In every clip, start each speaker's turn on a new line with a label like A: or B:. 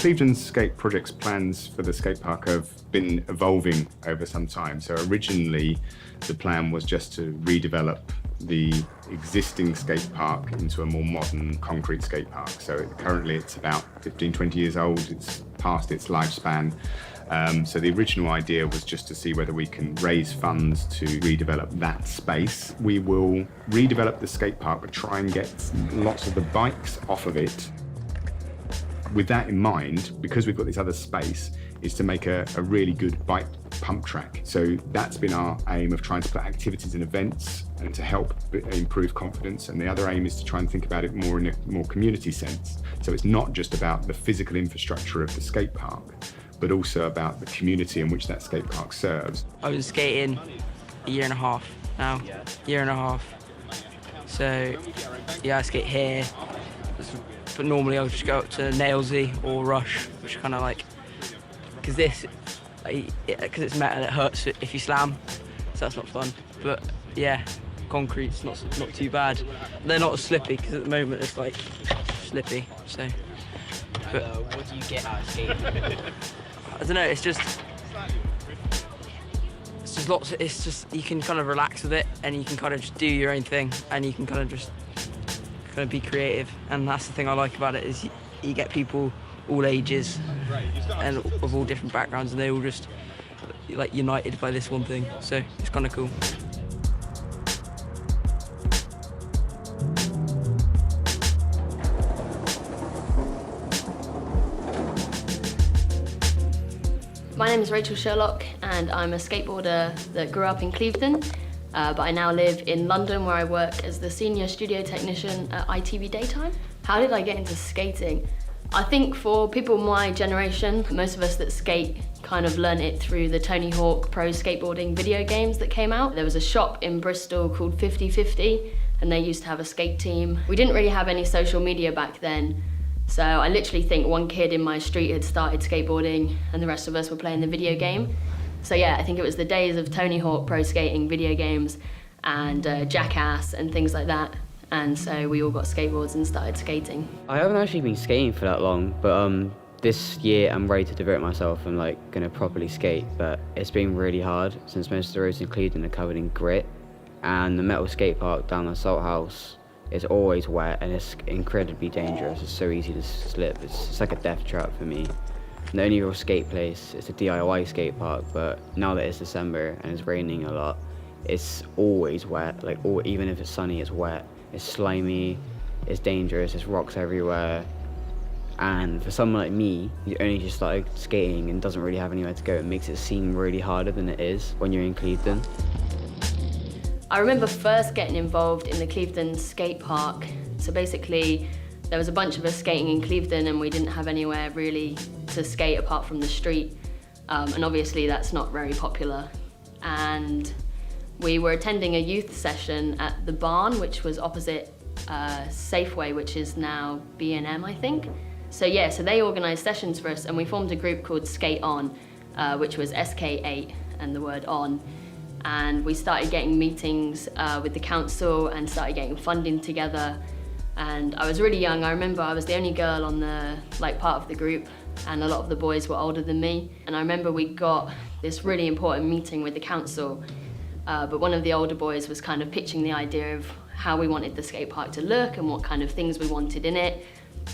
A: Clevedon Skate Project's plans for the skate park have been evolving over some time. So originally, the plan was just to redevelop the existing skate park into a more modern concrete skate park. So currently it's about 15, 20 years old. It's past its lifespan. So the original idea was just to see whether we can raise funds to redevelop that space. We will redevelop the skate park, but try and get lots of the bikes off of it. With that in mind, because we've got this other space, is to make a really good bike pump track. So that's been our aim of trying to put activities and events and to help improve confidence. And the other aim is to try and think about it more in a more community sense. So it's not just about the physical infrastructure of the skate park, but also about the community in which that skate park serves.
B: I've been skating a year and a half now, year and a half. So yeah, I skate here, but normally I'll just go up to Nailsy or Rush, which kind of like, because it's metal, it hurts if you slam, so that's not fun. But yeah, concrete's not too bad. They're not as slippy, because at the moment it's like slippy. So, but
C: what do you get out of skating?
B: I don't know. It's just lots. It's just you can kind of relax with it, and you can kind of just do your own thing, and you can kind of just be creative. And that's the thing I like about it, is you get people all ages and of all different backgrounds, and they all just like united by this one thing. So it's kind of cool.
D: My name is Rachel Sherlock, and I'm a skateboarder that grew up in Clevedon, but I now live in London, where I work as the senior studio technician at ITV Daytime. How did I get into skating? I think for people my generation, most of us that skate kind of learnt it through the Tony Hawk Pro Skateboarding video games that came out. There was a shop in Bristol called 50/50, and they used to have a skate team. We didn't really have any social media back then, so I literally think one kid in my street had started skateboarding and the rest of us were playing the video game. So yeah, I think it was the days of Tony Hawk Pro Skating video games and Jackass and things like that. And so we all got skateboards and started skating.
E: I haven't actually been skating for that long, but this year I'm ready to devote myself and gonna properly skate. But it's been really hard since most of the roads in Clevedon are covered in grit, and the metal skate park down the Salt House is always wet and it's incredibly dangerous. It's so easy to slip. It's like a death trap for me. And the only real skate place is a DIY skate park, but now that it's December and it's raining a lot, it's always wet. Even if it's sunny, it's wet. It's slimy, it's dangerous, there's rocks everywhere. And for someone like me, who only just started skating and doesn't really have anywhere to go, it makes it seem really harder than it is when you're in Clevedon.
D: I remember first getting involved in the Clevedon Skate Park. So basically, there was a bunch of us skating in Clevedon and we didn't have anywhere really to skate apart from the street. And obviously that's not very popular. And we were attending a youth session at the barn, which was opposite Safeway, which is now B&M, I think. So they organised sessions for us, and we formed a group called Skate On, which was SK8 and the word on. And we started getting meetings with the council and started getting funding together. And I was really young. I remember I was the only girl on the part of the group, and a lot of the boys were older than me. And I remember we got this really important meeting with the council. But one of the older boys was kind of pitching the idea of how we wanted the skate park to look and what kind of things we wanted in it.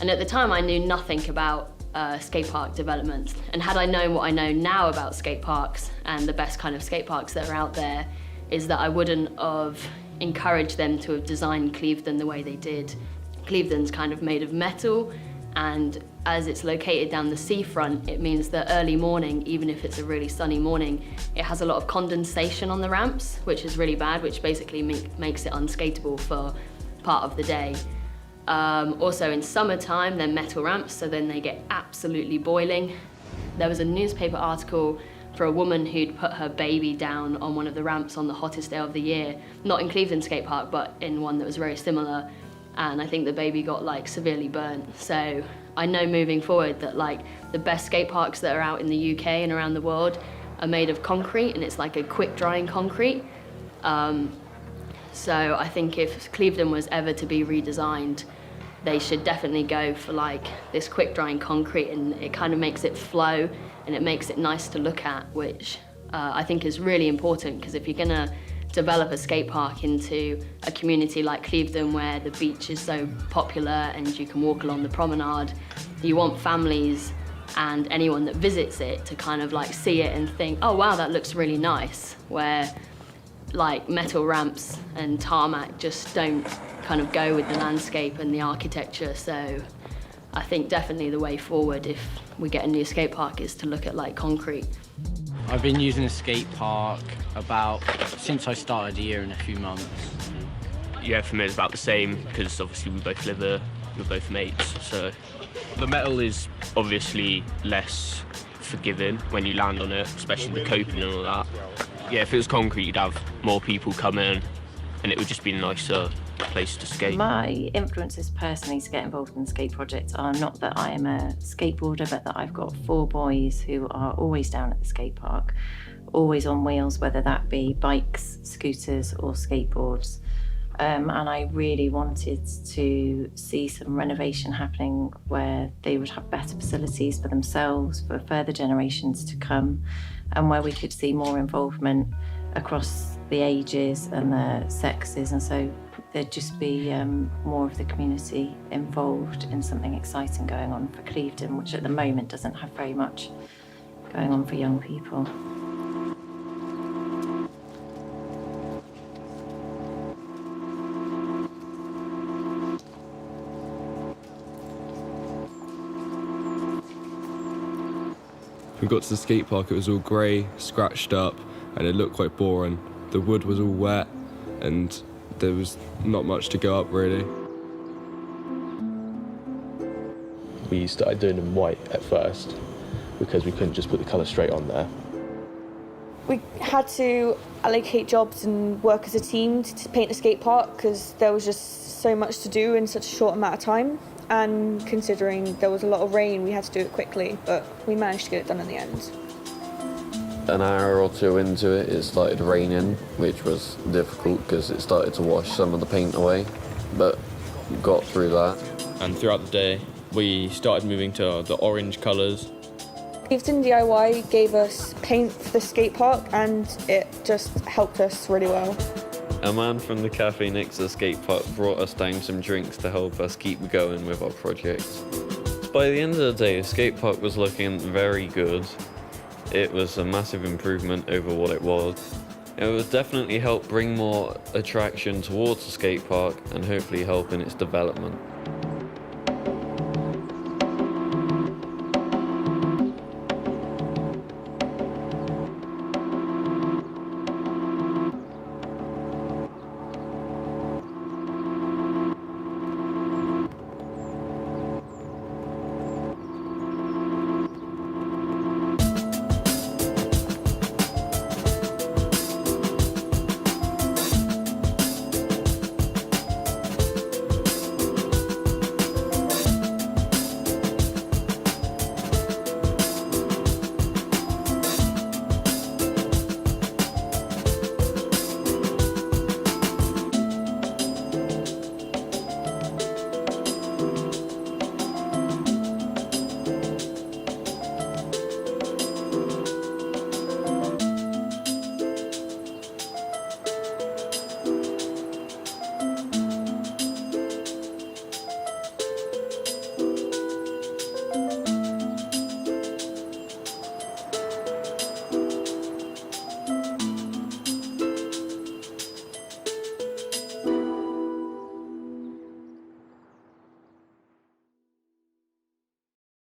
D: And at the time I knew nothing about skate park development. And had I known what I know now about skate parks and the best kind of skate parks that are out there, is that I wouldn't have encouraged them to have designed Clevedon the way they did. Clevedon's kind of made of metal, and as it's located down the seafront, it means that early morning, even if it's a really sunny morning, it has a lot of condensation on the ramps, which is really bad, which basically makes it unskateable for part of the day. Also in summertime, they're metal ramps, so then they get absolutely boiling. There was a newspaper article for a woman who'd put her baby down on one of the ramps on the hottest day of the year, not in Clevedon Skate Park, but in one that was very similar. And I think the baby got severely burnt. So I know moving forward that the best skate parks that are out in the UK and around the world are made of concrete, and it's like a quick drying concrete. So I think if Clevedon was ever to be redesigned, they should definitely go for like this quick drying concrete, and it kind of makes it flow and it makes it nice to look at, which I think is really important, because if you're gonna develop a skate park into a community like Clevedon where the beach is so popular and you can walk along the promenade, you want families and anyone that visits it to kind of like see it and think, oh wow, that looks really nice, where like metal ramps and tarmac just don't kind of go with the landscape and the architecture. So I think definitely the way forward if we get a new skate park is to look at like concrete.
C: I've been using a skate park since I started a year and a few months.
F: Yeah, for me it's about the same, because obviously we both live there, we're both mates, so the metal is obviously less forgiving when you land on it, especially the coping and all that. Yeah, if it was concrete you'd have more people come in and it would just be a nicer place to skate.
G: My influences personally to get involved in the skate project are not that I am a skateboarder, but that I've got 4 boys who are always down at the skate park, always on wheels, whether that be bikes, scooters or skateboards. And I really wanted to see some renovation happening where they would have better facilities for themselves, for further generations to come, and where we could see more involvement across the ages and the sexes, and so there'd just be more of the community involved in something exciting going on for Clevedon, which at the moment doesn't have very much going on for young people.
H: We got to the skate park, it was all grey, scratched up, and it looked quite boring. The wood was all wet, and there was not much to go up, really.
I: We started doing them white at first, because we couldn't just put the colour straight on there.
J: We had to allocate jobs and work as a team to paint the skate park, because there was just so much to do in such a short amount of time. And considering there was a lot of rain, we had to do it quickly, but we managed to get it done in the end.
K: An hour or two into it, it started raining, which was difficult because it started to wash some of the paint away, but we got through that.
L: And throughout the day, we started moving to the orange colours.
J: Clevedon DIY gave us paint for the skate park, and it just helped us really well.
K: A man from the cafe next to the skate park brought us down some drinks to help us keep going with our project. By the end of the day, the skate park was looking very good. It was a massive improvement over what it was. It would definitely help bring more attraction towards the skate park and hopefully help in its development.